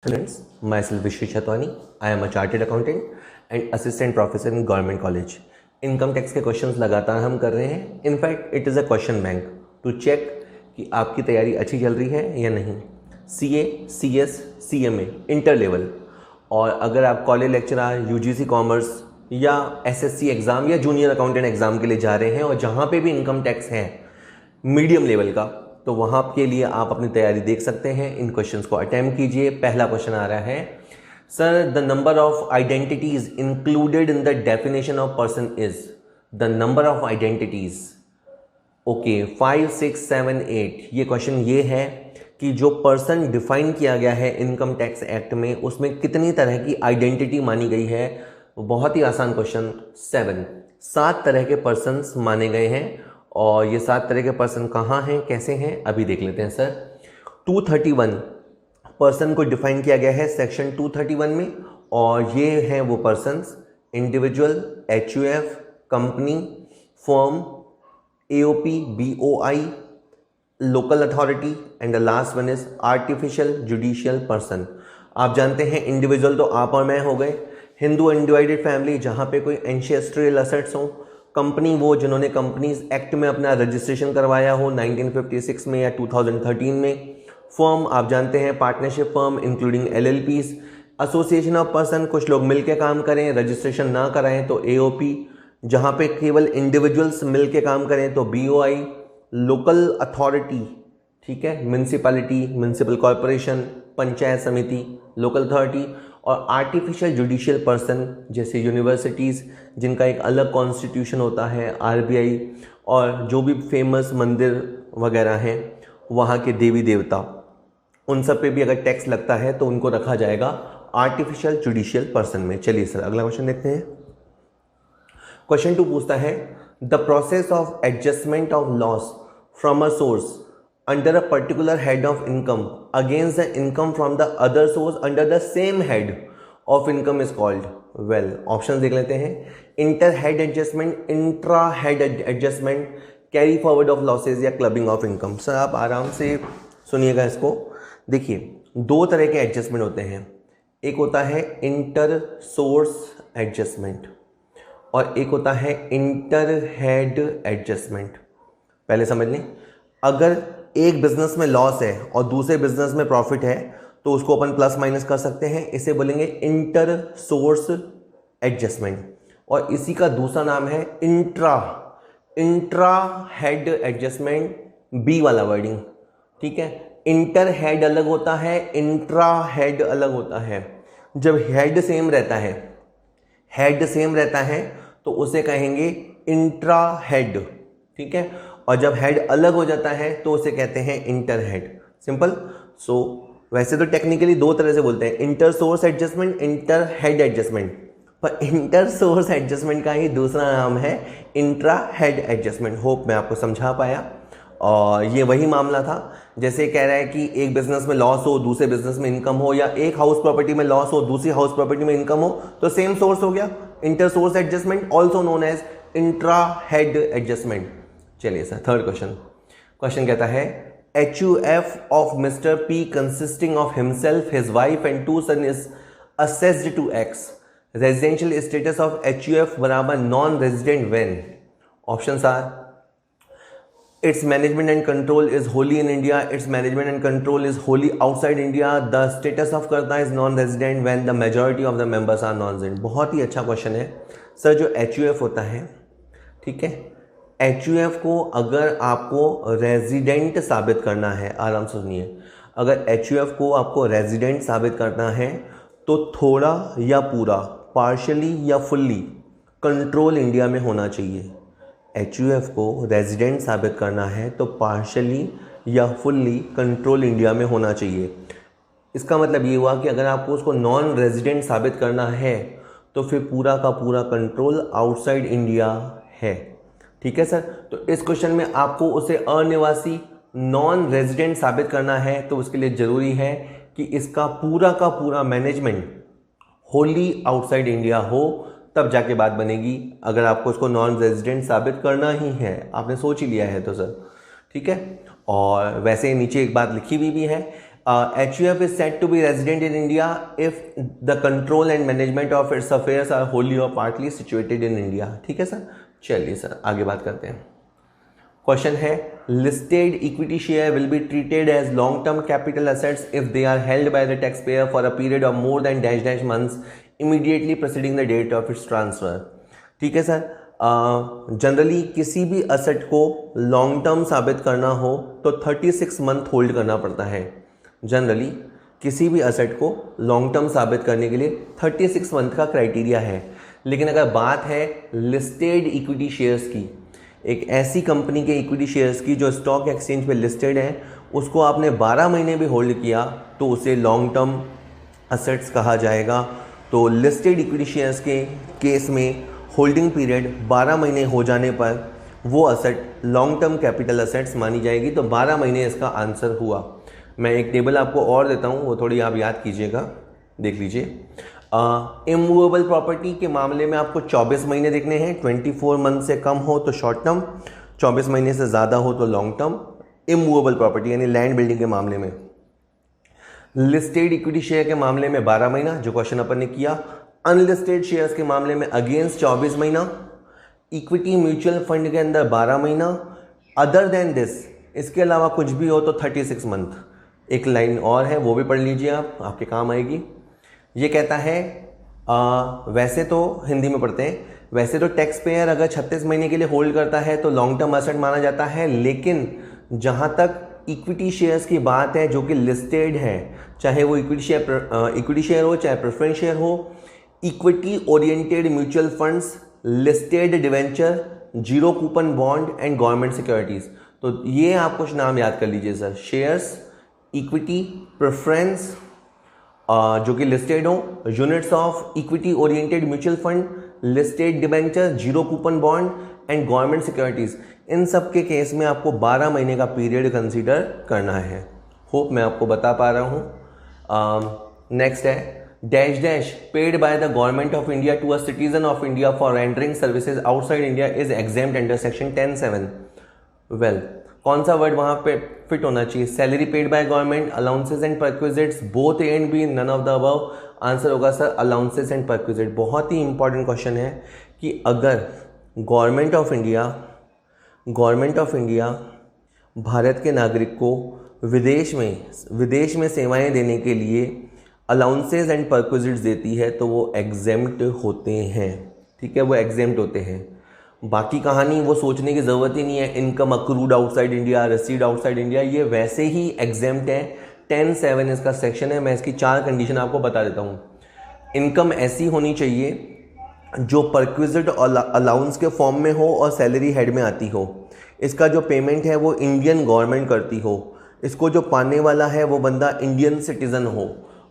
Students, myself Vishnu Chatwani. I am a chartered accountant and assistant professor in government college. Income tax के questions लगातार हम कर रहे हैं. In fact it is a question bank to check कि आपकी तैयारी अच्छी चल रही है या नहीं. CA, CS, CMA inter level, और अगर आप कॉलेज लेक्चरर, UGC कॉमर्स या SSC एग्ज़ाम या जूनियर अकाउंटेंट एग्ज़ाम के लिए जा रहे हैं और जहाँ पे भी इनकम टैक्स है मीडियम लेवल का, तो वहाँ के लिए आप अपनी तैयारी देख सकते हैं. इन क्वेश्चंस को अटेम्प्ट कीजिए. पहला क्वेश्चन आ रहा है, sir the number of identities included in the definition of person is. The number of identities, okay, 5, 6, 7, 8. ये क्वेश्चन ये है कि जो पर्सन डिफाइन किया गया है इनकम टैक्स एक्ट में, उसमें कितनी तरह की आइडेंटिटी मानी गई है. बहुत ही आसान क्वेश्चन. 7 तरह के पर्सन्स माने गए हैं, और ये 7 तरह के पर्सन कहाँ हैं, कैसे हैं, अभी देख लेते हैं. सर 231 पर्सन को डिफाइन किया गया है सेक्शन 231 में, और ये हैं वो persons: individual, HUF, company, firm, AOP, BOI, local authority, and the last one is artificial judicial person. आप जानते हैं इंडिविजुअल तो आप और मैं हो गए, हिंदू अनडिवाइडेड फैमिली जहाँ पे कोई एंसेस्ट्रियल असेट्स हो, कंपनी वो जिन्होंने कंपनीज एक्ट में अपना रजिस्ट्रेशन करवाया हो 1956 में या 2013 में, फर्म आप जानते हैं partnership firm including LLPs, association of person कुछ लोग मिलकर काम करें रजिस्ट्रेशन ना कराएं तो AOP, जहाँ पे केवल इंडिविजुअल्स मिलकर काम करें तो BOI, लोकल अथॉरिटी, ठीक है, म्यूनसिपैलिटी, म्यूनसिपल कॉरपोरेशन, पंचायत समिति, लोकल अथॉरिटी, और आर्टिफिशियल जुडिशियल पर्सन जैसे यूनिवर्सिटीज़ जिनका एक अलग कॉन्स्टिट्यूशन होता है, RBI, और जो भी फेमस मंदिर वगैरह हैं वहाँ के देवी देवता, उन सब पे भी अगर टैक्स लगता है तो उनको रखा जाएगा आर्टिफिशियल जुडिशियल पर्सन में. चलिए सर अगला क्वेश्चन देखते हैं. क्वेश्चन 2 पूछता है, the process of adjustment of loss from a source under a particular head of income against the income from the other source under the same head of income is called. Well, options देख लेते हैं. Inter head adjustment, intra head adjustment, carry forward of losses या clubbing of income. Sir आप आराम से सुनिएगा इसको. देखिए 2 तरह के एडजस्टमेंट होते हैं. एक होता है इंटर सोर्स एडजस्टमेंट और एक होता है इंटर हेड एडजस्टमेंट. पहले समझ लें, अगर एक बिजनेस में लॉस है और दूसरे बिजनेस में प्रॉफिट है तो उसको अपन प्लस माइनस कर सकते हैं. इसे बोलेंगे इंटर सोर्स एडजस्टमेंट, और इसी का दूसरा नाम है इंट्रा हेड एडजस्टमेंट. बी वाला वर्डिंग, ठीक है. इंटर हेड अलग होता है, इंट्रा हेड अलग होता है. जब हेड सेम रहता है तो उसे कहेंगे इंट्रा हेड, ठीक है, और जब हेड अलग हो जाता है तो उसे कहते हैं इंटर हेड. सिंपल. सो वैसे तो टेक्निकली 2 तरह से बोलते हैं, inter source adjustment, inter head adjustment, पर इंटर सोर्स एडजस्टमेंट का ही दूसरा नाम है इंट्रा हेड एडजस्टमेंट. होप मैं आपको समझा पाया. और ये वही मामला था जैसे कह रहा है कि एक बिजनेस में लॉस हो दूसरे बिजनेस में इनकम हो, या एक हाउस प्रॉपर्टी में लॉस हो दूसरी हाउस प्रॉपर्टी में इनकम हो, तो सेम सोर्स हो गया inter source adjustment, also known as intra head adjustment. चलिए सर थर्ड क्वेश्चन कहता है, HUF of mister P consisting of himself, his wife and 2 son is assessed to X. Residential status of HUF बराबर non resident when. Options are, its management and control is wholly in India, its management and control is wholly outside India, the status of कर्ता is non-resident when the majority of the members are non-resident. बहुत ही अच्छा question है sir. जो HUF होता है, ठीक है, HUF को अगर आपको रेजिडेंट साबित करना है, आराम से सुनिए, अगर HUF को आपको रेजिडेंट साबित करना है तो थोड़ा या पूरा, पार्शली या फुल्ली कंट्रोल इंडिया में होना चाहिए. HUF को रेजिडेंट साबित करना है तो पार्शली या फुल्ली कंट्रोल इंडिया में होना चाहिए. इसका मतलब ये हुआ कि अगर आपको उसको नॉन रेजिडेंट साबित करना है तो फिर पूरा का पूरा कंट्रोल आउटसाइड इंडिया है. ठीक है सर. तो इस क्वेश्चन में आपको उसे अनिवासी नॉन रेजिडेंट साबित करना है, तो उसके लिए ज़रूरी है कि इसका पूरा का पूरा मैनेजमेंट होली आउटसाइड इंडिया हो, तब जाके बात बनेगी. अगर आपको उसको नॉन रेजिडेंट साबित करना ही है, आपने सोच ही लिया है तो सर, ठीक है. और वैसे नीचे एक बात लिखी हुई भी है, HUF is said to be resident in India if the control and management of its affairs are wholly or partly situated in India. ठीक है सर, चलिए सर आगे बात करते हैं. क्वेश्चन है, listed equity share will be treated as long term capital assets if they are held by the taxpayer for a period of more than dash dash months immediately preceding the date of its transfer. ठीक है sir, generally किसी भी asset को long term साबित करना हो तो 36 month hold करना पड़ता है. जनरली किसी भी असेट को लॉन्ग टर्म साबित करने के लिए 36 मंथ का क्राइटेरिया है. लेकिन अगर बात है लिस्टेड इक्विटी शेयर्स की, एक ऐसी कंपनी के इक्विटी शेयर्स की जो स्टॉक एक्सचेंज पे लिस्टेड है, उसको आपने 12 महीने भी होल्ड किया तो उसे लॉन्ग टर्म असेट्स कहा जाएगा. तो लिस्टेड इक्विटी शेयर्स के केस में होल्डिंग पीरियड 12 महीने हो जाने पर वो asset long term capital assets मानी जाएगी. तो 12 महीने इसका आंसर हुआ. मैं एक टेबल आपको और देता हूँ, वो थोड़ी आप याद कीजिएगा, देख लीजिए. इमूवेबल प्रॉपर्टी के मामले में आपको 24 महीने देखने हैं. 24 मंथ से कम हो तो शॉर्ट टर्म, 24 महीने से ज़्यादा हो तो लॉन्ग टर्म. इमूवेबल प्रॉपर्टी यानी लैंड बिल्डिंग के मामले में. लिस्टेड इक्विटी शेयर के मामले में 12 महीना, जो क्वेश्चन अपन ने किया. अनलिस्टेड शेयर्स के मामले में अगेंस्ट 24 महीना. इक्विटी म्यूचुअल फंड के अंदर 12 महीना. अदर देन दिस, इसके अलावा कुछ भी हो तो 36 मंथ. एक लाइन और है, वो भी पढ़ लीजिए आप, आपके काम आएगी. ये कहता है, वैसे तो हिंदी में पढ़ते हैं, वैसे तो टैक्स पेयर अगर 36 महीने के लिए होल्ड करता है तो लॉन्ग टर्म एसेट माना जाता है. लेकिन जहाँ तक इक्विटी शेयर्स की बात है जो कि लिस्टेड है, चाहे वो इक्विटी शेयर हो चाहे प्रेफरेंस शेयर हो, equity oriented mutual funds, listed debenture, zero coupon bond and government securities. तो ये आप कुछ नाम याद कर लीजिए सर. शेयर्स, इक्विटी, प्रेफरेंस जो कि लिस्टेड हो, units of equity oriented mutual fund, listed debenture, zero coupon bond and government securities. इन सब के केस में आपको 12 महीने का पीरियड कंसीडर करना है. होप मैं आपको बता पा रहा हूँ. नेक्स्ट है, dash dash paid by the government of India to a citizen of India for rendering services outside India is exempted under section 10(7). Well, कौन सा वर्ड वहाँ पे फिट होना चाहिए? Salary paid by government, allowances and perquisites, both A and B, none of the above. Answer होगा sir allowances and perquisite. बहुत ही important question है कि अगर गवर्नमेंट ऑफ इंडिया भारत के नागरिक को विदेश में सेवाएं देने के लिए अलाउंसेज एंड परक्विजिट्स देती है तो वो एग्जेम्प्ट होते हैं. ठीक है, वो एग्जेम्प्ट होते हैं. बाकी कहानी वो सोचने की ज़रूरत ही नहीं है. Income accrued outside India, received outside India, ये वैसे ही एग्जेम्प्ट है. 10(7) इसका सेक्शन है. मैं इसकी 4 कंडीशन आपको बता देता हूँ. इनकम ऐसी होनी चाहिए जो परक्विजिट और अलाउंस के फॉर्म में हो और सैलरी हेड में आती हो. इसका जो पेमेंट है वो इंडियन गवर्नमेंट करती हो. इसको जो पाने वाला है वो बंदा इंडियन सिटीज़न हो.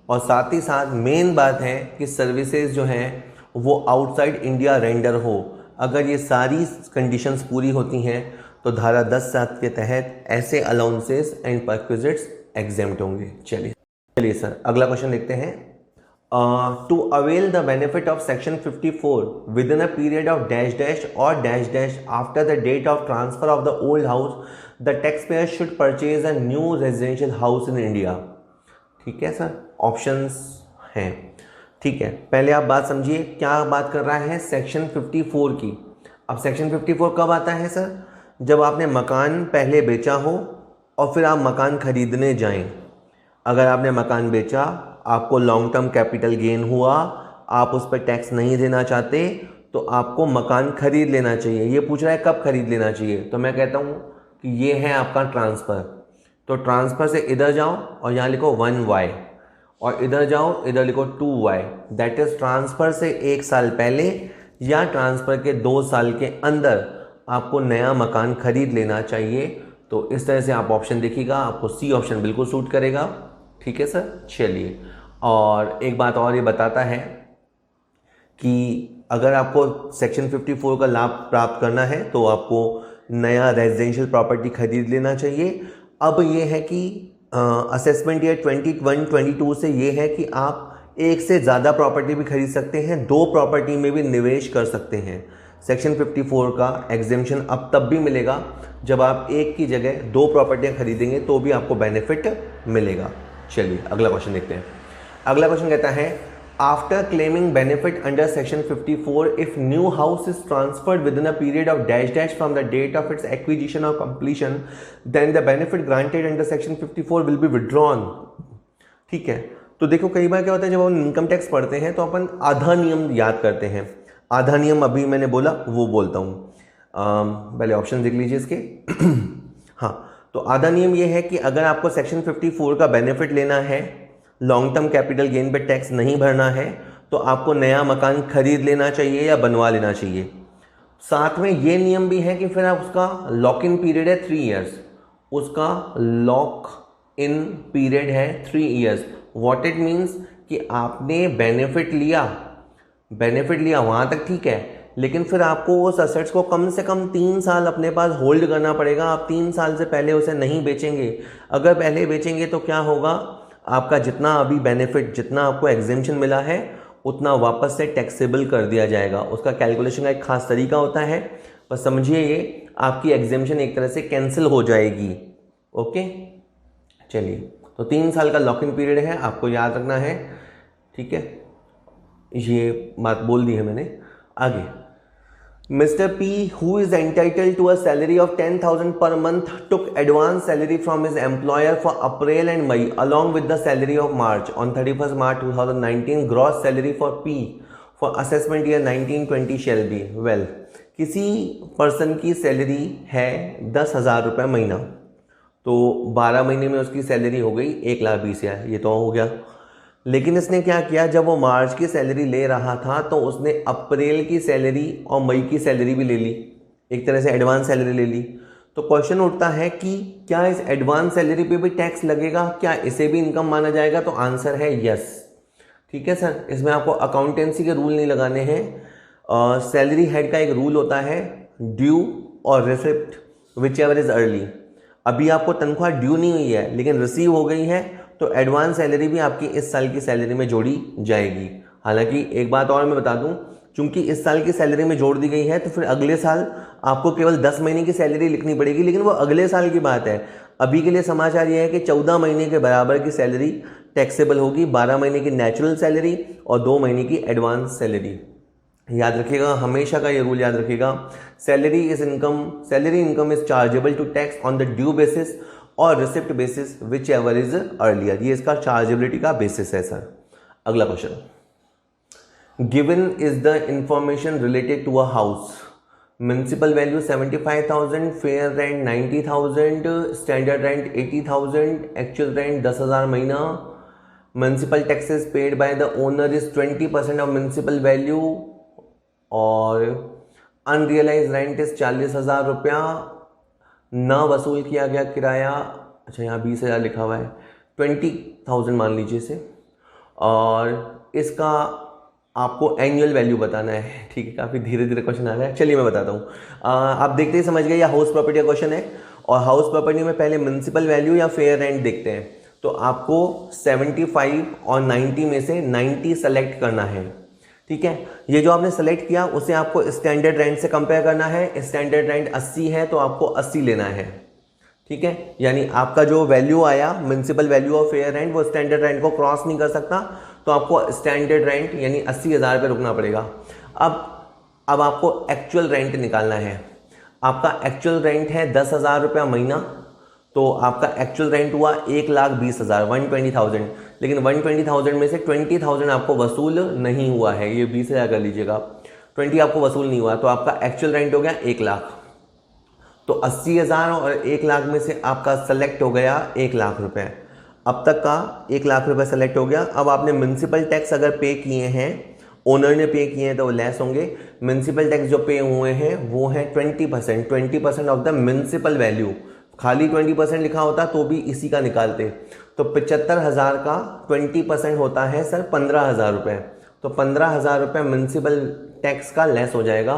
और साथ ही साथ मेन बात है कि सर्विसेज जो हैं वो आउटसाइड इंडिया रेंडर हो. अगर ये सारी कंडीशंस पूरी होती हैं तो धारा 10(7) के तहत ऐसे अलाउंसेस एंड परक्विजिट्स एग्जेम्प्ट होंगे. चलिए सर अगला क्वेश्चन देखते हैं. To avail the benefit of section 54 within a period of dash dash or dash dash after the date of transfer of the old house the tax payer should purchase a new residential house in India. ठीक है sir, options हैं. ठीक है, पहले आप बात समझिए, क्या बात कर रहा है सेक्शन 54 की. अब सेक्शन 54 कब आता है सर? जब आपने मकान पहले बेचा हो और फिर आप मकान खरीदने जाएं. अगर आपने मकान बेचा, आपको लॉन्ग टर्म कैपिटल गेन हुआ, आप उस पर टैक्स नहीं देना चाहते तो आपको मकान खरीद लेना चाहिए. ये पूछ रहा है कब खरीद लेना चाहिए, तो मैं कहता हूँ कि ये है आपका ट्रांसफ़र. तो ट्रांसफ़र से इधर जाओ और यहाँ लिखो 1Y और इधर जाओ, इधर लिखो 2Y. दैट इज़ ट्रांसफ़र से 1 साल पहले या ट्रांसफ़र के 2 साल के अंदर आपको नया मकान खरीद लेना चाहिए. तो इस तरह से आप ऑप्शन देखिएगा, आपको सी ऑप्शन बिल्कुल सूट करेगा. ठीक है सर, चलिए. और एक बात और ये बताता है कि अगर आपको सेक्शन 54 का लाभ प्राप्त करना है तो आपको नया रेजिडेंशियल प्रॉपर्टी खरीद लेना चाहिए. अब ये है कि असेसमेंट ईयर 21-22 से ये है कि आप एक से ज़्यादा प्रॉपर्टी भी खरीद सकते हैं, 2 प्रॉपर्टी में भी निवेश कर सकते हैं. सेक्शन 54 का एग्जेम्पशन अब तब भी मिलेगा जब आप एक की जगह 2 प्रॉपर्टियां खरीदेंगे तो भी आपको बेनिफिट मिलेगा. चलिए अगला क्वेश्चन देखते हैं। अगला क्वेश्चन कहता है after claiming benefit under section 54 if new house is transferred within a period of dash dash from the date of its acquisition or completion then the benefit granted under section 54 will be withdrawn. ठीक है, तो देखो कई बार क्या होता है जब हम इनकम टैक्स पढ़ते हैं तो अपन आधा नियम याद करते हैं। आधा नियम अभी मैंने बोला वो बोलता हूँ, पहले ऑप्शन देख लीजिए इसके। हाँ, तो आधा नियम ये है कि अगर आपको सेक्शन 54 का बेनिफिट लेना है, लॉन्ग टर्म कैपिटल गेन पे टैक्स नहीं भरना है, तो आपको नया मकान खरीद लेना चाहिए या बनवा लेना चाहिए। साथ में ये नियम भी है कि फिर आप उसका लॉक इन पीरियड है 3 ईयर्स, उसका लॉक इन पीरियड है 3 ईयर्स। व्हाट इट मीन्स कि आपने बेनिफिट लिया वहाँ तक ठीक है, लेकिन फिर आपको उस असेट्स को कम से कम 3 साल अपने पास होल्ड करना पड़ेगा। आप 3 साल से पहले उसे नहीं बेचेंगे। अगर पहले बेचेंगे तो क्या होगा, आपका जितना अभी बेनिफिट, जितना आपको एग्जेम्पशन मिला है उतना वापस से टैक्सेबल कर दिया जाएगा। उसका कैलकुलेशन का एक खास तरीका होता है, बस समझिए ये आपकी एग्जेम्पशन एक तरह से कैंसिल हो जाएगी। ओके, चलिए, तो 3 साल का लॉक इन पीरियड है, आपको याद रखना है। ठीक है, ये बात बोल दी है मैंने। आगे, Mr. P, who is entitled to a salary of 10,000 per month, took advance salary from his employer for April and May along with the salary of March. On 31st March 2019, gross salary for P for assessment year 1920 shall be, well, किसी person की salary है 10,000 रुपये महीना, तो 12 महीने में उसकी salary हो गई 1,20,000, ये तो हो गया। लेकिन इसने क्या किया, जब वो मार्च की सैलरी ले रहा था तो उसने अप्रैल की सैलरी और मई की सैलरी भी ले ली, एक तरह से एडवांस सैलरी ले ली। तो क्वेश्चन उठता है कि क्या इस एडवांस सैलरी पे भी टैक्स लगेगा, क्या इसे भी इनकम माना जाएगा? तो आंसर है यस। ठीक है सर, इसमें आपको अकाउंटेंसी के रूल नहीं लगाने हैं। सैलरी हेड का एक रूल होता है, ड्यू और receipt which ever is early. अभी आपको तनख्वाह ड्यू नहीं हुई है लेकिन रिसीव हो गई है, तो एडवांस सैलरी भी आपकी इस साल की सैलरी में जोड़ी जाएगी। हालांकि एक बात और मैं बता दूं, चूंकि इस साल की सैलरी में जोड़ दी गई है तो फिर अगले साल आपको केवल 10 महीने की सैलरी लिखनी पड़ेगी, लेकिन वो अगले साल की बात है। अभी के लिए समाचार ये है कि 14 महीने के बराबर की सैलरी टैक्सेबल होगी, 12 महीने की नेचुरल सैलरी और 2 महीने की एडवांस सैलरी। याद रखिएगा, हमेशा का ये रूल याद रखिएगा, salary income is chargeable to tax on the due basis or receipt basis whichever is earlier. ये इसका चार्जेबिलिटी का बेसिस है सर। अगला question, given is the information related to a house, municipal value 75,000, fair rent 90,000, standard rent 80,000, actual rent 10,000 महीना, municipal taxes paid by the owner is 20% of municipal value और unrealised rent is 40,000 रुपया, ना वसूल किया गया किराया, अच्छा यहाँ 20,000 लिखा हुआ है, 20,000 मान लीजिए इसे, और इसका आपको एनुअल वैल्यू बताना है। ठीक है, काफ़ी धीरे धीरे क्वेश्चन आ रहा है, चलिए मैं बताता हूँ। आप देखते ही समझ गए, यह हाउस प्रॉपर्टी का क्वेश्चन है और हाउस प्रॉपर्टी में पहले म्युनिसिपल वैल्यू या फेयर रेंट देखते हैं। तो आपको 75 और 90 में से 90 सेलेक्ट करना है। ठीक है, ये जो आपने सेलेक्ट किया उसे आपको स्टैंडर्ड रेंट से कंपेयर करना है। स्टैंडर्ड रेंट 80 है तो आपको 80 लेना है। ठीक है, यानी आपका जो वैल्यू आया म्युनिसिपल वैल्यू और फेयर रेंट वो स्टैंडर्ड रेंट को क्रॉस नहीं कर सकता, तो आपको स्टैंडर्ड रेंट यानी 80,000 पे रुकना पड़ेगा। अब आपको एक्चुअल रेंट निकालना है। आपका एक्चुअल रेंट है 10,000 रुपया महीना, तो आपका एक्चुअल रेंट हुआ 1,20,000, 120,000, लेकिन 120,000 में से 20,000 आपको वसूल नहीं हुआ है, ये 20,000 कर लीजिएगा, 20 आपको वसूल नहीं हुआ, तो आपका एक्चुअल रेंट हो गया 1,00,000। तो 80,000 और 1,00,000 में से आपका सेलेक्ट हो गया 1,00,000 रुपये। अब तक का 1,00,000 रुपये सेलेक्ट हो गया। अब आपने म्युनिसिपल टैक्स अगर पे किए हैं, ओनर ने पे किए हैं तो वो लेस होंगे। म्युनिसिपल टैक्स जो पे हुए हैं वो है 20% ऑफ द म्युनिसिपल वैल्यू। खाली 20% लिखा होता तो भी इसी का निकालते। तो 75,000 का 20% होता है सर 15,000 रुपये, तो 15,000 रुपये म्युनिसिपल टैक्स का लेस हो जाएगा।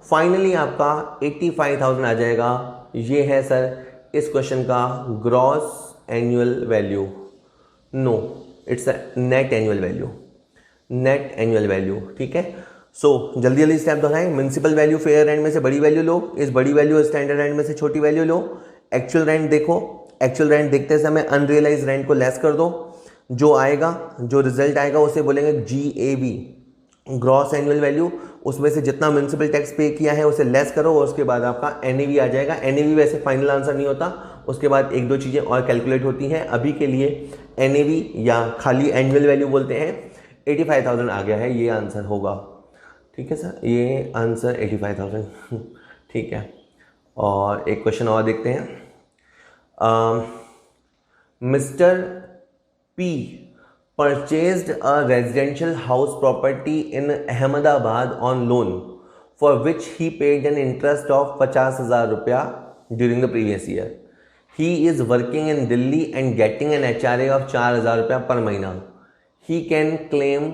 फाइनली आपका 85,000 आ जाएगा। ये है सर इस क्वेश्चन का gross annual value. No, it's a net annual value, net annual value. ठीक है, सो जल्दी जल्दी स्टेप दोहराएं। म्युनिसिपल वैल्यू फेयर रेंट में से बड़ी वैल्यू लो, इस बड़ी वैल्यू स्टैंडर्ड रेंट में से छोटी वैल्यू लो। एक्चुअल रेंट देखो, एक्चुअल रेंट देखते समय अनरियलाइज रेंट को लेस कर दो। जो आएगा, जो रिजल्ट आएगा उसे बोलेंगे GAV, ग्रॉस एनुअल वैल्यू। उसमें से जितना म्यूनसिपल टैक्स पे किया है उसे लेस करो और उसके बाद आपका NAV आ जाएगा। NAV वैसे फाइनल आंसर नहीं होता, उसके बाद एक दो चीज़ें और कैलकुलेट होती हैं। अभी के लिए NAV या खाली एनुअल वैल्यू बोलते हैं 85,000 आ गया है, ये आंसर होगा। ठीक है सर, ये आंसर 85,000 ठीक है। और एक क्वेश्चन और देखते हैं। Mister P purchased a residential house property in Ahmedabad on loan for which he paid an interest of 50,000 रुपया during the previous year. He is working in Delhi and getting an HRA of 4,000 रुपया per महीना. He can claim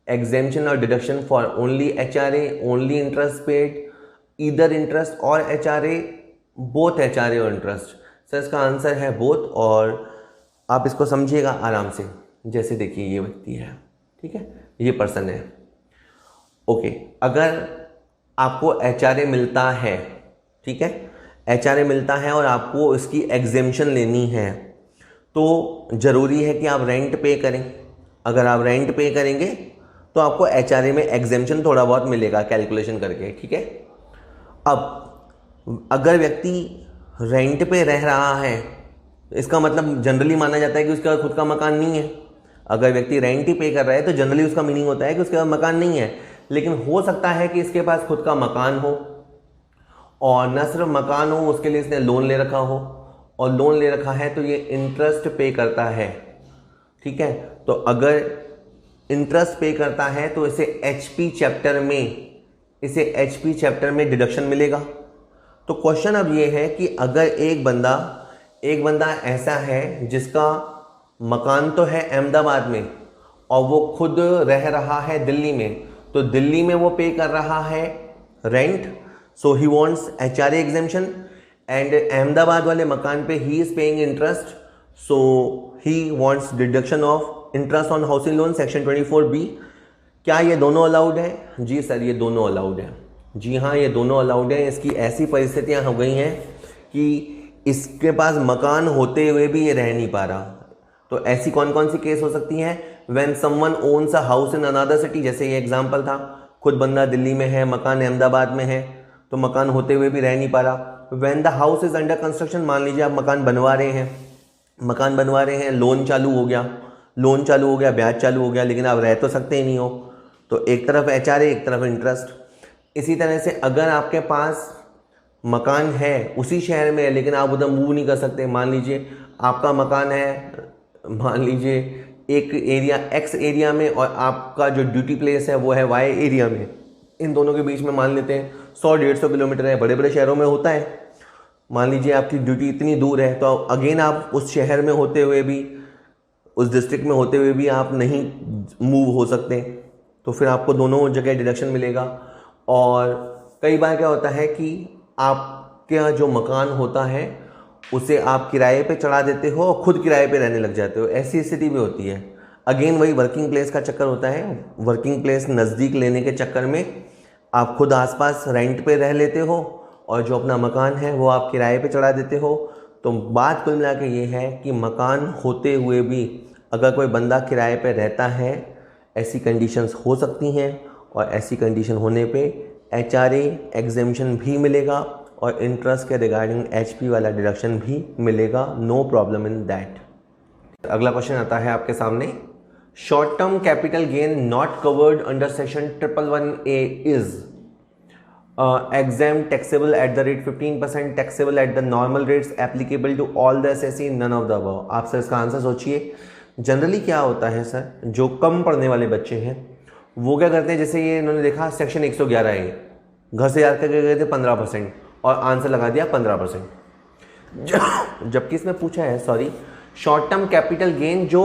exemption or deduction for only HRA, only interest paid, either interest और HRA, both HRA और interest. Sir इसका answer है both, और आप इसको समझिएगा आराम से। जैसे देखिए ये व्यक्ति है, ठीक है, ये पर्सन है, ओके। अगर आपको HRA मिलता है, ठीक है, HRA मिलता है और आपको इसकी एग्जेम्पशन लेनी है तो ज़रूरी है कि आप रेंट पे करें। अगर आप रेंट पे करेंगे तो आपको HRA में एग्जेम्पशन थोड़ा बहुत मिलेगा कैलकुलेशन करके, ठीक है। अब अगर व्यक्ति रेंट पे रह रहा है, इसका मतलब जनरली माना जाता है कि उसका खुद का मकान नहीं है। अगर व्यक्ति रेंट ही पे कर रहा है तो जनरली उसका मीनिंग होता है कि उसके पास मकान नहीं है। लेकिन हो सकता है कि इसके पास खुद का मकान हो, और न सिर्फ मकान हो, उसके लिए इसने लोन ले रखा हो, और लोन ले रखा है तो ये इंटरेस्ट पे करता है, ठीक है। तो अगर इंटरेस्ट पे करता है तो इसे HP चैप्टर में डिडक्शन मिलेगा। तो क्वेश्चन अब ये है कि अगर एक बंदा ऐसा है जिसका मकान तो है अहमदाबाद में और वो खुद रह रहा है दिल्ली में, तो दिल्ली में वो पे कर रहा है rent, so he wants HRA exemption, and Ahmedabad वाले मकान पे he is paying interest, so he wants deduction of interest on housing loan section 24B। क्या ये दोनों अलाउड है? जी सर, ये दोनों अलाउड है। जी हाँ, ये दोनों अलाउड है। इसकी ऐसी परिस्थितियाँ हो गई हैं कि इसके पास मकान होते हुए भी ये रह नहीं पा रहा। तो ऐसी कौन कौन सी केस हो सकती हैं? When someone owns a house in another city, जैसे ये एग्जांपल था, खुद बंदा दिल्ली में है, मकान अहमदाबाद में है, तो मकान होते हुए भी रह नहीं पा रहा। When the house is under construction, मान लीजिए आप मकान बनवा रहे हैं, लोन चालू हो गया, ब्याज चालू हो गया, लेकिन आप रह तो सकते ही नहीं हो, तो एक तरफ HRA, एक तरफ इंटरेस्ट। इसी तरह से अगर आपके पास मकान है उसी शहर में, लेकिन आप उधर मूव नहीं कर सकते, मान लीजिए आपका मकान है, मान लीजिए एक एरिया X एरिया में और आपका जो ड्यूटी प्लेस है वो है Y एरिया में, इन दोनों के बीच में मान लेते हैं 100-150 किलोमीटर है। बड़े बड़े शहरों में होता है, मान लीजिए आपकी ड्यूटी इतनी दूर है, तो अगेन आप उस शहर में होते हुए भी, उस डिस्ट्रिक्ट में होते हुए भी आप नहीं मूव हो सकते, तो फिर आपको दोनों जगह डिडक्शन मिलेगा। और कई बार क्या होता है कि आपका जो मकान होता है उसे आप किराए पे चढ़ा देते हो और खुद किराए पे रहने लग जाते हो, ऐसी स्थिति भी होती है। अगेन वही वर्किंग प्लेस का चक्कर होता है, वर्किंग प्लेस नज़दीक लेने के चक्कर में आप खुद आसपास रेंट पे रह लेते हो और जो अपना मकान है वो आप किराए पे चढ़ा देते हो। तो बात कुल मिला के ये है कि मकान होते हुए भी अगर कोई बंदा किराए पे रहता है, ऐसी कंडीशंस हो सकती हैं, और ऐसी कंडीशन होने पे HRA एग्जेम्पशन भी मिलेगा और इंटरेस्ट के रिगार्डिंग HP वाला डिडक्शन भी मिलेगा, नो प्रॉब्लम इन दैट। अगला क्वेश्चन आता है आपके सामने, short term capital gain not covered under section 111A is exempt taxable at the rate 15%, taxable at the normal rates applicable to all the assessee, none of the above। आप sir इसका answer सोचिए। Generally क्या होता है sir, जो कम पढ़ने वाले बच्चे हैं वो क्या करते हैं, जैसे ये इन्होंने देखा सेक्शन 111 है, घर से याद करके गए थे 15% और आंसर लगा दिया 15%, जबकि इसमें पूछा है sorry short term capital gain जो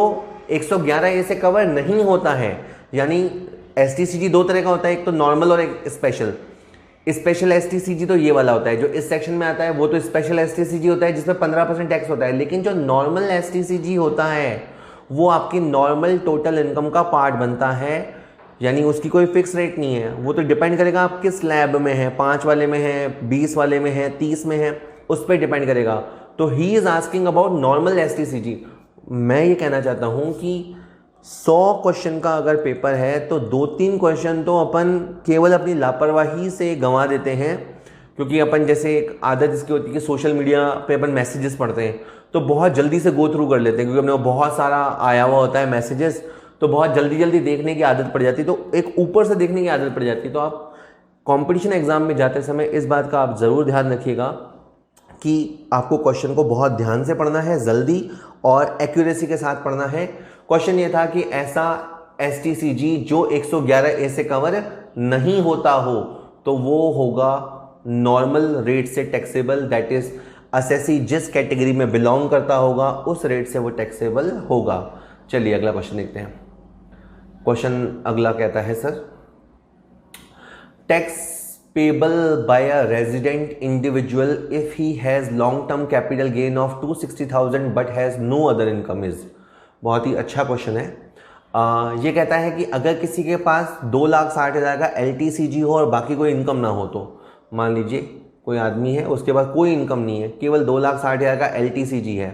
111A से कवर नहीं होता है। यानी STCG दो तरह का होता है, एक तो नॉर्मल और एक स्पेशल। स्पेशल STCG तो ये वाला होता है जो इस सेक्शन में आता है, वो तो स्पेशल STCG होता है जिसमें 15% टैक्स होता है। लेकिन जो नॉर्मल STCG होता है वो आपकी नॉर्मल टोटल इनकम का पार्ट बनता है, यानी उसकी कोई फिक्स रेट नहीं है, वो तो डिपेंड करेगा आप किस स्लैब में है, 5 वाले में है, 20 वाले में है, 30 में है, उस पर डिपेंड करेगा। तो he is asking about normal STCG। मैं ये कहना चाहता हूँ कि 100 क्वेश्चन का अगर पेपर है तो 2-3 क्वेश्चन तो अपन केवल अपनी लापरवाही से गंवा देते हैं, क्योंकि अपन जैसे एक आदत इसकी होती है कि सोशल मीडिया पे अपन मैसेजेस पढ़ते हैं तो बहुत जल्दी से गो थ्रू कर लेते हैं, क्योंकि अपने को बहुत सारा आया हुआ होता है मैसेजेस, तो बहुत जल्दी जल्दी देखने की आदत पड़ जाती है, तो एक ऊपर से देखने की आदत पड़ जाती है। तो आप कंपटीशन एग्जाम में जाते समय इस बात का आप ज़रूर ध्यान रखिएगा कि आपको क्वेश्चन को बहुत ध्यान से पढ़ना है, जल्दी और एक्यूरेसी के साथ पढ़ना है। क्वेश्चन ये था कि ऐसा STCG जो 111A से कवर नहीं होता हो तो वो होगा नॉर्मल रेट से टैक्सेबल, दैट इज असेसी जिस कैटेगरी में बिलोंग करता होगा उस रेट से वो टैक्सेबल होगा। चलिए अगला क्वेश्चन देखते हैं। क्वेश्चन अगला कहता है sir, tax payable by a resident individual if he has long term capital gain of 260,000 but has no other income is. बहुत ही अच्छा क्वेश्चन है। ये कहता है कि अगर किसी के पास 2,60,000 का LTCG हो और बाकी कोई इनकम ना हो, तो मान लीजिए कोई आदमी है उसके पास कोई इनकम नहीं है, केवल 2,60,000 का LTCG है,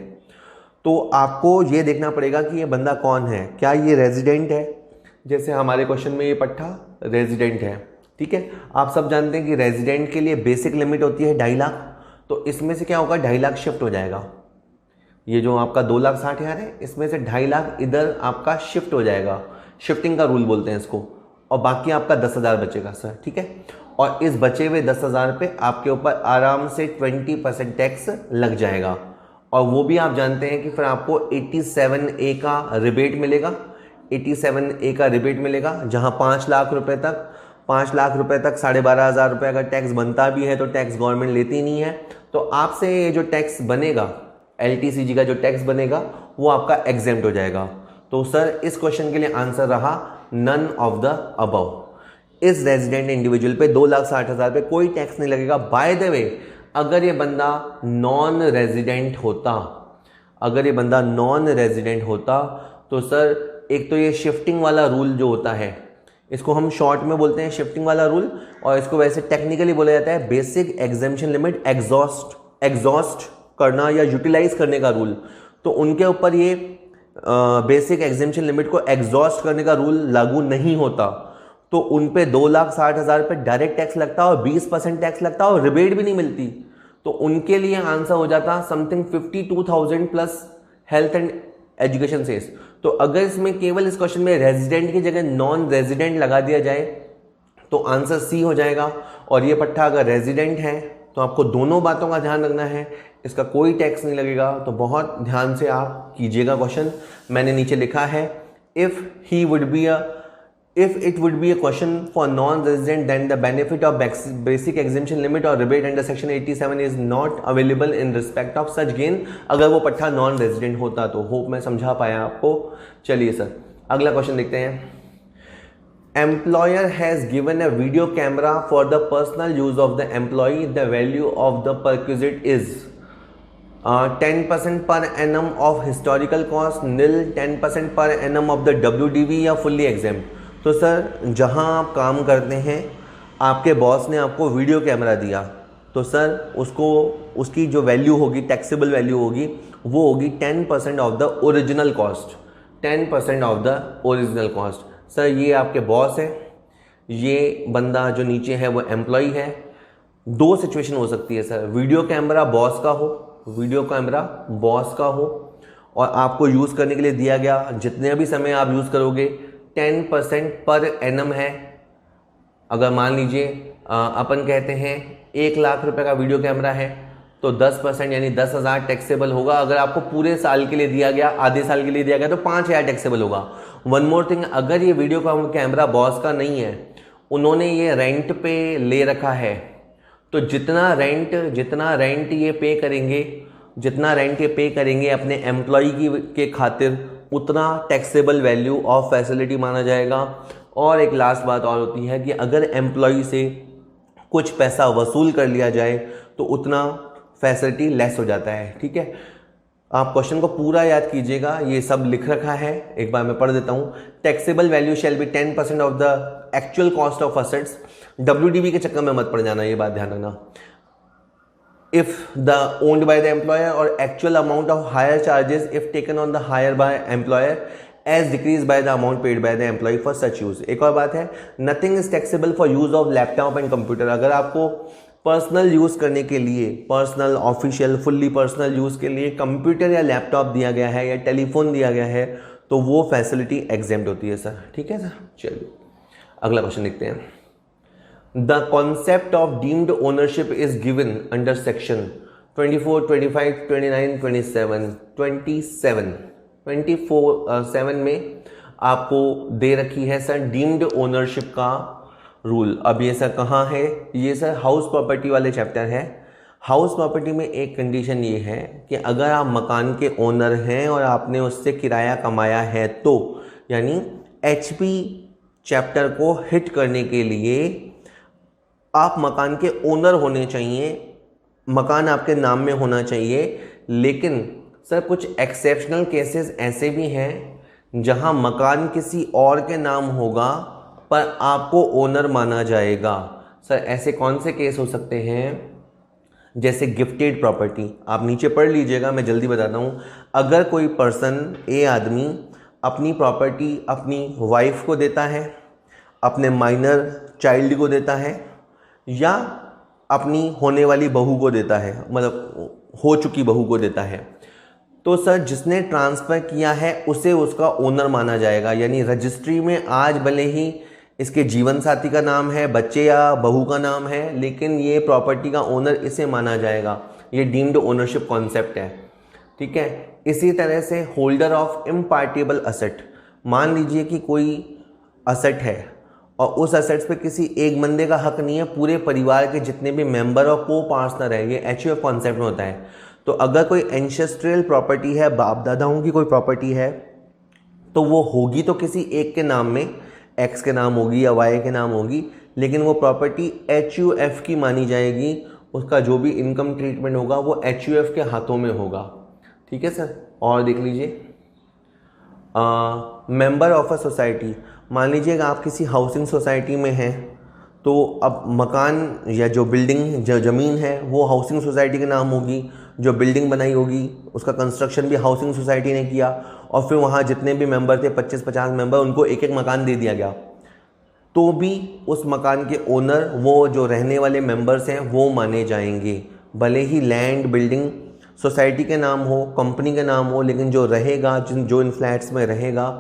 तो आपको ये देखना पड़ेगा कि ये बंदा कौन है। क्या ये रेजिडेंट है? जैसे हमारे क्वेश्चन में ये पट्टा रेजिडेंट है, ठीक है। आप सब जानते हैं कि रेजिडेंट के लिए बेसिक लिमिट होती है 2.5 लाख, तो इसमें से क्या होगा 2.5 लाख शिफ्ट हो जाएगा। ये जो आपका 2,60,000 है इसमें से 2.5 लाख इधर आपका शिफ्ट हो जाएगा, शिफ्टिंग का रूल बोलते हैं इसको, और बाकी आपका 10,000 बचेगा सर, ठीक है। और इस बचे हुए 10,000 पे आपके ऊपर आराम से 20% टैक्स लग जाएगा, और वो भी आप जानते हैं कि फिर आपको 87A का रिबेट मिलेगा। 87A का रिबेट मिलेगा, जहां 5 लाख रुपए तक 12,500 रुपये अगर टैक्स बनता भी है तो टैक्स गवर्नमेंट लेती नहीं है। तो आपसे ये जो टैक्स बनेगा, LTCG का जो टैक्स बनेगा वो आपका एग्जेम्प्ट हो जाएगा। तो सर इस क्वेश्चन के लिए आंसर रहा नन ऑफ द अबव। इस रेजिडेंट इंडिविजुअल पे 2,60,000 पे कोई टैक्स नहीं लगेगा। बाय द वे, अगर ये बंदा नॉन रेजिडेंट होता, तो सर एक तो ये शिफ्टिंग वाला रूल जो होता है, इसको हम शॉर्ट में बोलते हैं शिफ्टिंग वाला रूल, और इसको वैसे टेक्निकली बोला जाता है बेसिक एग्जेम्पशन लिमिट एग्जॉस्ट करना या यूटिलाइज करने का रूल। तो उनके ऊपर ये बेसिक एग्जेम्पशन लिमिट को एग्जॉस्ट करने का रूल लागू नहीं होता, तो उन पे 2,60,000 पे डायरेक्ट टैक्स लगता और 20% टैक्स लगता और रिबेट भी नहीं मिलती। तो उनके लिए आंसर हो जाता something 52,000 plus health and education cess. तो अगर इसमें केवल इस क्वेश्चन में रेजिडेंट की जगह नॉन रेजिडेंट लगा दिया जाए तो आंसर सी हो जाएगा। और ये पट्टा अगर रेजिडेंट है तो आपको दोनों बातों का ध्यान रखना है, इसका कोई टैक्स नहीं लगेगा। तो बहुत ध्यान से आप कीजिएगा क्वेश्चन। मैंने नीचे लिखा है if it would be a question for non-resident, then the benefit of basic exemption limit or rebate under section 87 is not available in respect of such gain। अगर वो पट्टा नॉन रेजिडेंट होता तो। होप मैं समझा पाया आपको। चलिए सर अगला क्वेश्चन देखते हैं। Employer has given a video camera for the personal use of the employee. The value of the perquisite is 10% per annum of historical cost, nil 10% per annum of the WDV या fully exempt। तो sir जहां आप काम करते हैं, आपके boss ने आपको वीडियो कैमरा दिया, तो सर उसकी जो वैल्यू होगी, टैक्सेबल वैल्यू होगी, वो होगी 10% of the original cost. 10% of the original cost. Sir ये आपके बॉस है, ये बंदा जो नीचे है वो एम्प्लॉई है। दो सिचुएशन हो सकती है सर, वीडियो कैमरा बॉस का हो और आपको यूज़ करने के लिए दिया गया, जितने भी समय आप यूज़ करोगे 10% पर एनम है। अगर मान लीजिए अपन कहते हैं 1 लाख रुपए का वीडियो कैमरा है तो 10% यानी 10,000 टैक्सेबल होगा। अगर आपको पूरे साल के लिए दिया गया, आधे साल के लिए दिया गया तो 5,000 टैक्सेबल होगा। वन मोर थिंग, अगर ये वीडियो कैमरा बॉस का नहीं है, उन्होंने ये रेंट पे ले रखा है, तो जितना रेंट ये पे करेंगे अपने एम्प्लॉय के खातिर, उतना टैक्सेबल वैल्यू ऑफ फैसिलिटी माना जाएगा। और एक लास्ट बात और होती है कि अगर एम्प्लॉय से कुछ पैसा वसूल कर लिया जाए तो उतना फैसिलिटी लेस हो जाता है, ठीक है। आप क्वेश्चन को पूरा याद कीजिएगा, ये सब लिख रखा है, एक बार मैं पढ़ देता हूँ। Taxable value shall be 10% of the actual cost of assets. WDV के चक्कर में मत पड़ जाना, ये बात ध्यान रखना। if the owned by the employer or actual amount of higher charges if taken on the hire by employer as decreased by the amount paid by the employee for such use। एक और बात है, nothing is taxable for use of laptop and computer। अगर आपको personal use करने के लिए, personal, official, fully personal use के लिए कंप्यूटर या लैपटॉप दिया गया है या टेलीफोन दिया गया है तो वो फैसिलिटी एग्जेम्प्ट होती है सर। ठीक है सर, चलिए अगला क्वेश्चन देखते हैं। The concept of deemed ownership is given under section 24, 25, 29, 27 में आपको दे रखी है सर डीम्ड ओनरशिप का रूल। अब ये सर कहाँ है? ये सर हाउस प्रॉपर्टी वाले चैप्टर है। हाउस प्रॉपर्टी में एक कंडीशन ये है कि अगर आप मकान के ओनर हैं और आपने उससे किराया कमाया है तो, यानी HP चैप्टर को हिट करने के लिए आप मकान के ओनर होने चाहिए, मकान आपके नाम में होना चाहिए। लेकिन सर कुछ एक्सेप्शनल केसेस ऐसे भी हैं जहां मकान किसी और के नाम होगा पर आपको ओनर माना जाएगा। सर ऐसे कौन से केस हो सकते हैं? जैसे गिफ्टेड प्रॉपर्टी, आप नीचे पढ़ लीजिएगा, मैं जल्दी बताता हूँ। अगर कोई पर्सन, ए आदमी अपनी प्रॉपर्टी अपनी वाइफ को देता है, अपने माइनर चाइल्ड को देता है या अपनी होने वाली बहू को देता है, मतलब हो चुकी बहू को देता है, तो सर जिसने ट्रांसफ़र किया है उसे उसका ओनर माना जाएगा। यानी रजिस्ट्री में आज भले ही इसके जीवन साथी का नाम है, बच्चे या बहू का नाम है, लेकिन ये प्रॉपर्टी का ओनर इसे माना जाएगा। ये डीम्ड ओनरशिप कॉन्सेप्ट है। ठीक है। इसी तरह से होल्डर ऑफ इम्पार्टेबल असेट, मान लीजिए कि कोई असेट है और उस असेट्स पे किसी एक बंदे का हक नहीं है, पूरे परिवार के जितने भी मेंबर और को पार्टनर है, ये HUF कॉन्सेप्ट में होता है। तो अगर कोई एंसेस्ट्रियल प्रॉपर्टी है, बाप दादाओं की कोई प्रॉपर्टी है, तो वो होगी तो किसी एक के नाम में, X के नाम होगी या Y के नाम होगी, लेकिन वो प्रॉपर्टी HUF की मानी जाएगी। उसका जो भी इनकम ट्रीटमेंट होगा वो HUF के हाथों में होगा। ठीक है सर। और देख लीजिए, मेंबर ऑफ अ सोसाइटी, मान लीजिएगा आप किसी हाउसिंग सोसाइटी में हैं, तो अब मकान या जो बिल्डिंग, जो ज़मीन है वो हाउसिंग सोसाइटी के नाम होगी। जो बिल्डिंग बनाई होगी उसका कंस्ट्रक्शन भी हाउसिंग सोसाइटी ने किया, और फिर वहाँ जितने भी मेंबर थे, 25-50 मेंबर, उनको एक एक मकान दे दिया गया, तो भी उस मकान के ओनर, वो जो रहने वाले मेंबर्स हैं, वो माने जाएंगे। भले ही लैंड, बिल्डिंग सोसाइटी के नाम हो, कंपनी के नाम हो, लेकिन जो रहेगा, जो इन फ्लैट्स में रहेगा,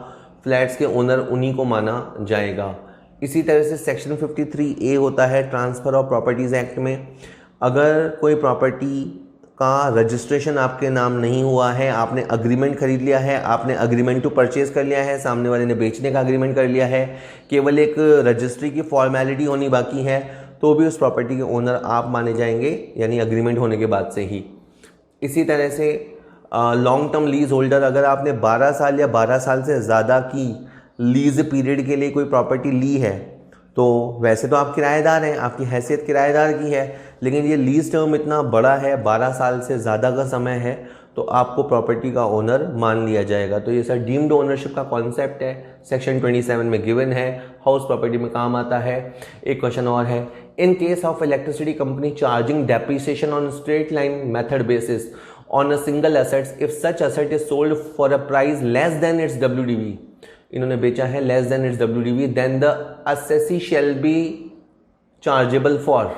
फ्लैट्स के ओनर उन्हीं को माना जाएगा। इसी तरह से सेक्शन 53A होता है ट्रांसफ़र ऑफ प्रॉपर्टीज़ एक्ट में। अगर कोई प्रॉपर्टी का रजिस्ट्रेशन आपके नाम नहीं हुआ है, आपने अग्रीमेंट खरीद लिया है, आपने अग्रीमेंट टू परचेज़ कर लिया है, सामने वाले ने बेचने का अग्रीमेंट कर लिया है, केवल एक रजिस्ट्री की फॉर्मेलिटी होनी बाकी है, तो भी उस प्रॉपर्टी के ओनर आप माने जाएंगे, यानी अग्रीमेंट होने के बाद से ही। इसी तरह से लॉन्ग टर्म लीज होल्डर, अगर आपने 12 साल या 12 साल से ज़्यादा की लीज पीरियड के लिए कोई प्रॉपर्टी ली है, तो वैसे तो आप किराएदार हैं, आपकी हैसियत किराएदार की है, लेकिन ये लीज टर्म इतना बड़ा है, 12 साल से ज़्यादा का समय है, तो आपको प्रॉपर्टी का ओनर मान लिया जाएगा। तो ये सर डीम्ड ओनरशिप का कॉन्सेप्ट है, सेक्शन 27 में गिवन है, हाउस प्रॉपर्टी में काम आता है। एक क्वेश्चन और है, in case of electricity company charging depreciation on straight line method basis on a single assets if such asset is sold for a price less than its WDV, इन्होंने बेचा है less than its WDV, then the assessee shall be chargeable for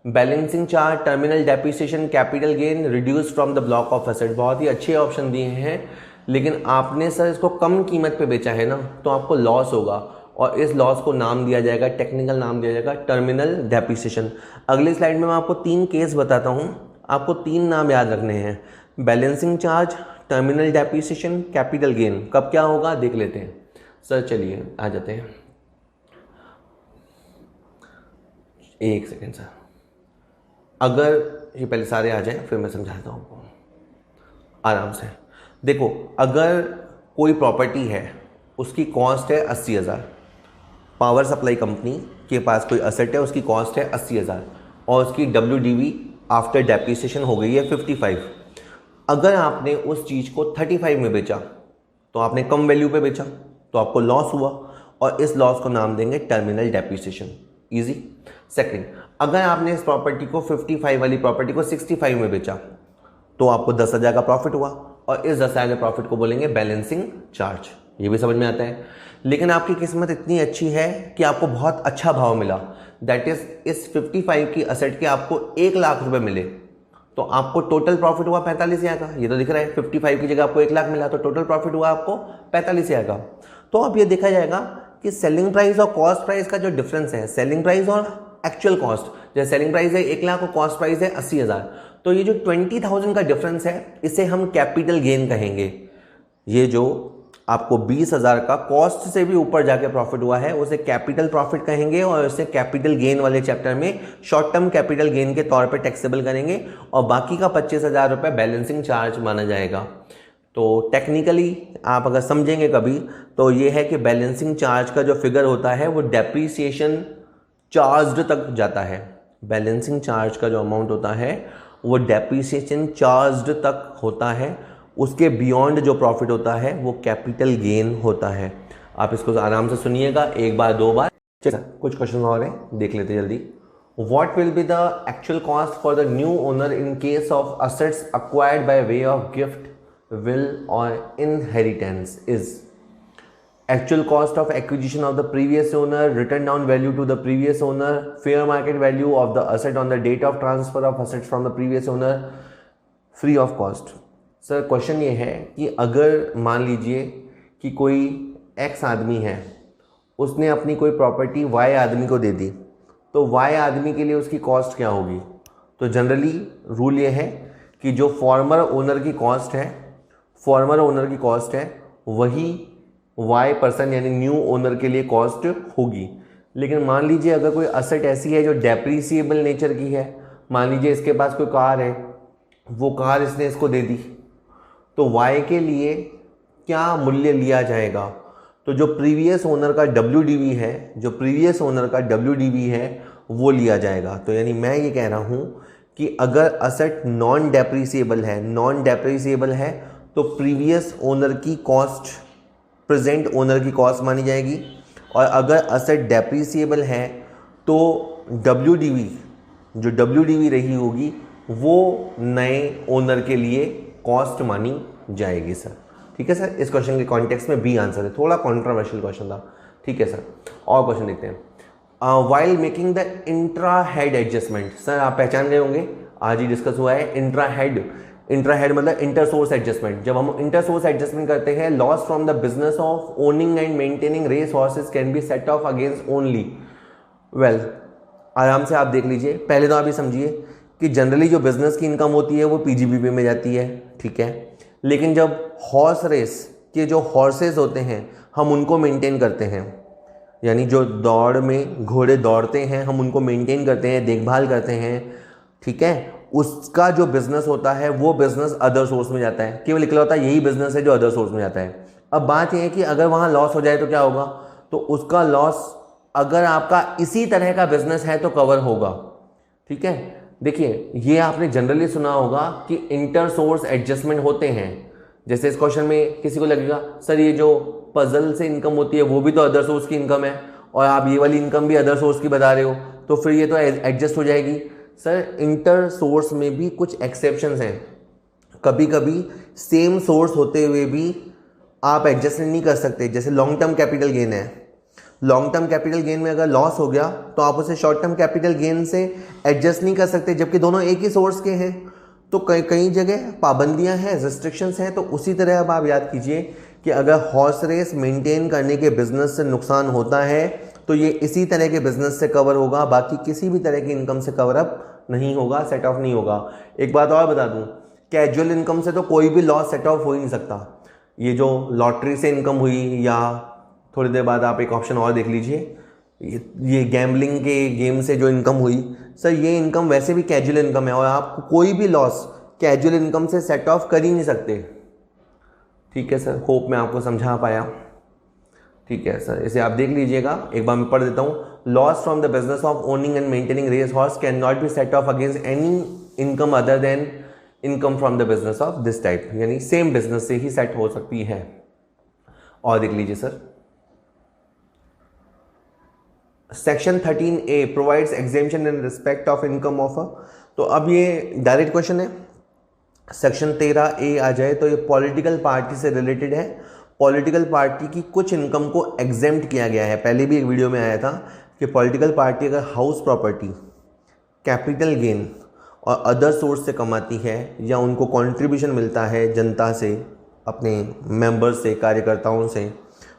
balancing charge, terminal depreciation, capital gain reduce from the block of asset. बहुत ही अच्छे option दिए हैं, लेकिन आपने सर इसको कम कीमत पे बेचा है ना, तो आपको लॉस होगा, और इस लॉस को नाम दिया जाएगा, टेक्निकल नाम दिया जाएगा टर्मिनल डेप्रिसिएशन। अगली स्लाइड में मैं आपको 3 केस बताता हूँ, आपको 3 नाम याद रखने हैं, balancing charge, terminal depreciation, capital gain. कब क्या होगा देख लेते हैं सर। चलिए आ जाते हैं, एक सेकेंड सर। अगर ये पहले सारे आ जाएं फिर मैं समझाता हूँ आपको आराम से। देखो, अगर कोई प्रॉपर्टी है, उसकी कॉस्ट है 80,000, पावर सप्लाई कंपनी के पास कोई असेट है, उसकी कॉस्ट है 80,000 और उसकी WDV आफ्टर डेप्रिसिएशन हो गई है 55। अगर आपने उस चीज़ को 35 में बेचा, तो आपने कम वैल्यू पे बेचा, तो आपको लॉस हुआ, और इस लॉस को नाम देंगे टर्मिनल डेप्रिसिएशन। इजी। सेकंड, अगर आपने इस प्रॉपर्टी को 55 वाली प्रॉपर्टी को 65 में बेचा तो आपको 10,000 का प्रॉफिट हुआ, और इस 10,000 के प्रॉफिट को बोलेंगे बैलेंसिंग चार्ज। ये भी समझ में आता है। लेकिन आपकी किस्मत इतनी अच्छी है कि आपको बहुत अच्छा भाव मिला, दैट इज इस 55 की असेट के आपको 1 लाख रुपए मिले, तो आपको टोटल प्रॉफिट हुआ 45,000 का। ये तो दिख रहा है 55 की जगह आपको 1 लाख मिला, तो टोटल प्रॉफिट हुआ आपको 45,000 का। तो अब ये देखा जाएगा कि सेलिंग प्राइस और कॉस्ट प्राइस का जो डिफरेंस है, सेलिंग प्राइस और एक्चुअल कॉस्ट, जैसे सेलिंग प्राइस है 1 लाख और कॉस्ट प्राइस है 80,000, तो ये जो 20,000 का डिफरेंस है इसे हम कैपिटल गेन कहेंगे। ये जो आपको 20,000 का कॉस्ट से भी ऊपर जाके प्रॉफिट हुआ है उसे कैपिटल प्रॉफिट कहेंगे, और उसे कैपिटल गेन वाले चैप्टर में शॉर्ट टर्म कैपिटल गेन के तौर पे टैक्सेबल करेंगे, और बाकी का 25,000 रुपये बैलेंसिंग चार्ज माना जाएगा। तो टेक्निकली आप अगर समझेंगे कभी तो ये है कि बैलेंसिंग चार्ज का जो फिगर होता है वो डेप्रीसिएशन चार्ज तक जाता है। बैलेंसिंग चार्ज का जो अमाउंट होता है वो डेप्रीसिएशन चार्ज तक होता है, उसके बियॉन्ड जो प्रॉफिट होता है वो कैपिटल गेन होता है। आप इसको आराम से सुनिएगा, एक बार 2 बार। चलिए कुछ क्वेश्चन और हैं, देख लेते जल्दी। What will be the actual cost for the new owner in case of assets acquired by way of gift, will or inheritance is actual cost of acquisition of the previous owner, written down value to the previous owner, fair market value of the asset on the date of transfer of assets from the previous owner, free of cost। Sir question ये है कि अगर मान लीजिए कि कोई x आदमी है, उसने अपनी कोई प्रॉपर्टी वाई आदमी को दे दी, तो वाई आदमी के लिए उसकी कॉस्ट क्या होगी? तो जनरली रूल ये है कि जो फॉर्मर ओनर की कॉस्ट है वही वाई पर्सन यानी न्यू ओनर के लिए कॉस्ट होगी। लेकिन मान लीजिए अगर कोई असेट ऐसी है जो डेप्रीसिएबल नेचर की है, मान लीजिए इसके पास कोई कार है, वो कार इसने इसको दे दी, तो वाई के लिए क्या मूल्य लिया जाएगा? तो जो प्रीवियस ओनर का WDV है वो लिया जाएगा। तो यानी मैं ये कह रहा हूँ कि अगर असेट नॉन डेप्रीसिएबल है तो प्रीवियस ओनर की कॉस्ट प्रेजेंट ओनर की कॉस्ट मानी जाएगी, और अगर असेट डेप्रीसिएबल है तो जो WDV रही होगी वो नए ओनर के लिए कॉस्ट मानी जाएगी सर। ठीक है सर, इस क्वेश्चन के कॉन्टेक्स्ट में बी आंसर है, थोड़ा कंट्रोवर्शियल क्वेश्चन था। ठीक है सर, और क्वेश्चन देखते हैं। While making the intra head adjustment, sir आप पहचान गए होंगे, आज ही डिस्कस हुआ है। इंट्रा हेड मतलब इंटर सोर्स एडजस्टमेंट। जब हम इंटर सोर्स एडजस्टमेंट करते हैं, loss from the business of owning and maintaining race horses can be set off against only. Well, आराम से आप देख लीजिए, पहले तो आप ये समझिए कि जनरली जो बिजनेस की इनकम होती है वो PGBP में जाती है, ठीक है। लेकिन जब हॉर्स रेस के जो हॉर्सेस होते हैं हम उनको मेंटेन करते हैं, यानी जो दौड़ में घोड़े दौड़ते हैं हम उनको मेंटेन करते हैं, देखभाल करते हैं, ठीक है, उसका जो बिजनेस होता है वो बिजनेस अदर सोर्स में जाता है। केवल निकला होता है यही बिजनेस है जो अदर सोर्स में जाता है। अब बात यह है कि अगर वहाँ लॉस हो जाए तो क्या होगा? तो उसका लॉस अगर आपका इसी तरह का बिजनेस है तो कवर होगा, ठीक है। देखिए, ये आपने जनरली सुना होगा कि इंटर सोर्स एडजस्टमेंट होते हैं। जैसे इस क्वेश्चन में किसी को लगेगा सर ये जो पजल से इनकम होती है वो भी तो अदर सोर्स की इनकम है, और आप ये वाली इनकम भी अदर सोर्स की बता रहे हो, तो फिर ये तो एडजस्ट हो जाएगी। सर इंटर सोर्स में भी कुछ एक्सेप्शंस हैं। कभी कभी सेम सोर्स होते हुए भी आप एडजस्ट नहीं कर सकते। जैसे लॉन्ग टर्म कैपिटल गेन है, लॉन्ग टर्म कैपिटल गेन में अगर लॉस हो गया तो आप उसे शॉर्ट टर्म कैपिटल गेन से एडजस्ट नहीं कर सकते, जबकि दोनों एक ही सोर्स के हैं। तो कई जगह पाबंदियां हैं, रेस्ट्रिक्शंस हैं। तो उसी तरह अब आप याद कीजिए कि अगर हॉर्स रेस मेंटेन करने के बिजनेस से नुकसान होता है तो ये इसी तरह के बिजनेस से कवर होगा, बाकी किसी भी तरह की इनकम से कवर अप नहीं होगा, सेट ऑफ नहीं होगा। एक बात और बता दूं, कैजुअल इनकम से तो कोई भी लॉस सेट ऑफ हो ही नहीं सकता। ये जो लॉटरी से इनकम हुई, या थोड़ी देर बाद आप एक ऑप्शन और देख लीजिए, ये गैम्बलिंग के गेम से जो इनकम हुई, सर ये इनकम वैसे भी कैजुअल इनकम है और आप कोई भी लॉस कैजुअल इनकम से सेट ऑफ कर ही नहीं सकते। ठीक है सर, होप मैं आपको समझा पाया। ठीक है सर, इसे आप देख लीजिएगा, एक बार मैं पढ़ देता हूँ। Loss from the business of owning and maintaining race horse can not be set off against any income other than income from the business of this type, यानी सेम बिजनेस से ही सेट हो सकती है। और देख लीजिए sir, section 13A provides exemption in respect of income of तो अब ये डायरेक्ट क्वेश्चन है। सेक्शन 13A आ जाए तो ये पॉलिटिकल पार्टी से रिलेटेड है। पॉलिटिकल पार्टी की कुछ इनकम को एग्जेम्प्ट किया गया है। पहले भी एक वीडियो में आया था कि पॉलिटिकल पार्टी अगर हाउस प्रॉपर्टी, कैपिटल गेन और अदर सोर्स से कमाती है या उनको कंट्रीब्यूशन मिलता है जनता से, अपने मेंबर्स से, कार्यकर्ताओं से,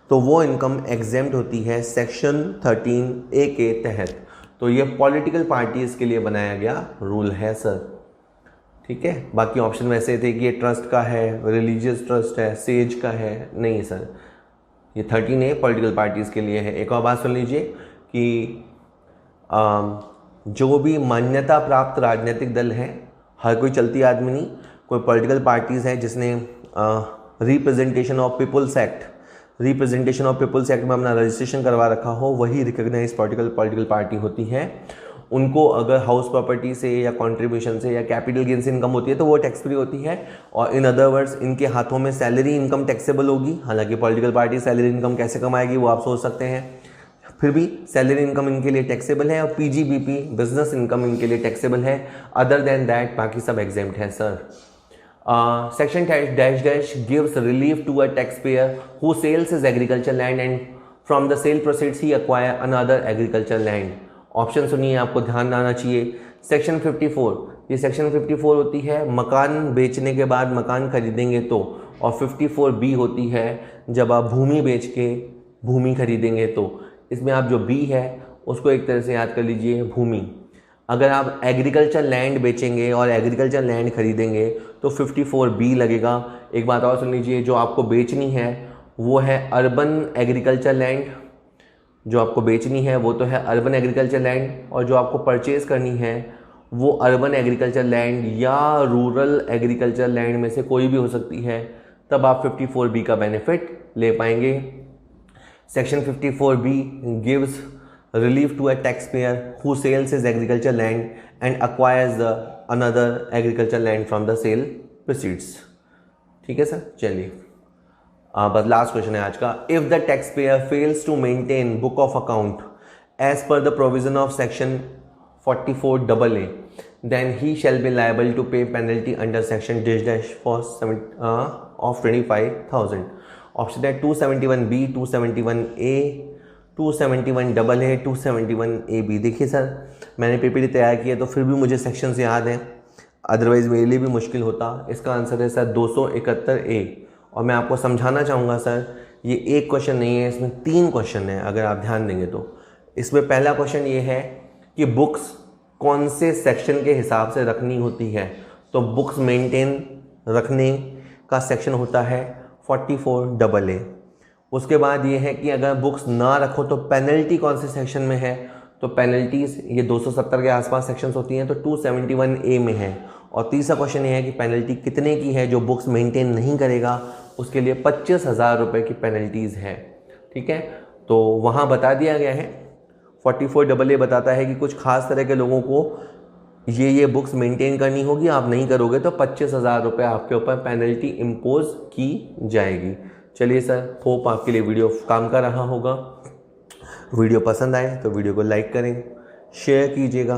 तो वो इनकम एग्जेम्प्ट होती है सेक्शन 13A के तहत। तो ये पॉलिटिकल पार्टीज़ के लिए बनाया गया रूल है सर। ठीक है, बाकी ऑप्शन वैसे थे कि ये ट्रस्ट का है, रिलीजियस ट्रस्ट है, सेज का है, नहीं सर, ये 13A पॉलिटिकल पार्टीज़ के लिए है। एक और बात सुन लीजिए कि जो भी मान्यता प्राप्त राजनीतिक दल है, हर कोई चलती आदमी नहीं, कोई पॉलिटिकल पार्टीज़ है जिसने रिप्रेजेंटेशन ऑफ पीपल्स एक्ट में अपना रजिस्ट्रेशन करवा रखा हो, वही रिकॉग्नाइज पॉलिटिकल पार्टी होती है। उनको अगर हाउस प्रॉपर्टी से या कंट्रीब्यूशन से या कैपिटल गेन से इनकम होती है तो वो टैक्स फ्री होती है। और इन अदर वर्ड्स इनके हाथों में सैलरी इनकम टैक्सेबल होगी। हालांकि पॉलिटिकल पार्टी सैलरी इनकम कैसे कमाएगी वो आप सोच सकते हैं, फिर भी सैलरी इनकम इनके लिए टैक्सेबल है। और पीजीबीपी बिजनेस इनकम इनके लिए टैक्सेबल है। अदर देन दैट बाकी सब एग्जेम्प्ट है sir. Section dash gives relief to a tax payer who sells his agriculture land and from the sale proceeds he acquire another agriculture land. Option सुनिए, आपको ध्यान आना चाहिए। सेक्शन 54, ये सेक्शन 54 होती है मकान बेचने के बाद मकान खरीदेंगे तो, और 54B होती है जब आप भूमि बेच के भूमि खरीदेंगे तो। इसमें आप जो बी है उसको एक तरह से याद कर लीजिए, भूमि। अगर आप एग्रीकल्चर लैंड बेचेंगे और एग्रीकल्चर लैंड खरीदेंगे तो 54B लगेगा। एक बात और सुन लीजिए, जो आपको बेचनी है वो है अर्बन एग्रीकल्चर लैंड, जो आपको बेचनी है वो तो है अर्बन एग्रीकल्चर लैंड, और जो आपको परचेज करनी है वो अर्बन एग्रीकल्चर लैंड या रूरल एग्रीकल्चर लैंड में से कोई भी हो सकती है। तब आप 54B का बेनिफिट ले पाएंगे। Section 54B gives relief to a taxpayer who sells his agriculture land and acquires the another agriculture land from the sale proceeds। ठीक है सर, चलिए बस लास्ट क्वेश्चन है आज का। If the tax payer fails to maintain book of account as per the provision of section 44AA then he shall be liable to pay penalty under section dash for of 25,000। Option है 271B, 271A, 271AA, 271AB। देखिए sir, मैंने PPT तैयार किया तो फिर भी मुझे sections याद हैं, अदरवाइज मेरे लिए भी मुश्किल होता। इसका आंसर है सर 271A। और मैं आपको समझाना चाहूँगा सर, ये एक क्वेश्चन नहीं है, इसमें 3 क्वेश्चन हैं अगर आप ध्यान देंगे तो। इसमें पहला क्वेश्चन ये है कि बुक्स कौन से सेक्शन के हिसाब से रखनी होती है। तो बुक्स मेंटेन रखने का सेक्शन होता है 44AA। उसके बाद ये है कि अगर बुक्स ना रखो तो पेनल्टी कौन से सेक्शन में है। तो पेनल्टीज ये 270 के आसपास सेक्शंस होती हैं, तो 271A में है। और तीसरा क्वेश्चन ये है कि पेनल्टी कितने की है, जो बुक्स मेंटेन नहीं करेगा उसके लिए 25,000 रुपये की पेनल्टीज़ है। ठीक है, तो वहाँ बता दिया गया है। 44AA बताता है कि कुछ खास तरह के लोगों को ये बुक्स मेंटेन करनी होगी, आप नहीं करोगे तो 25,000 रुपये आपके ऊपर पेनल्टी इम्पोज की जाएगी। चलिए सर, होप आपके लिए वीडियो काम कर रहा होगा। वीडियो पसंद आए तो वीडियो को लाइक करें, शेयर कीजिएगा।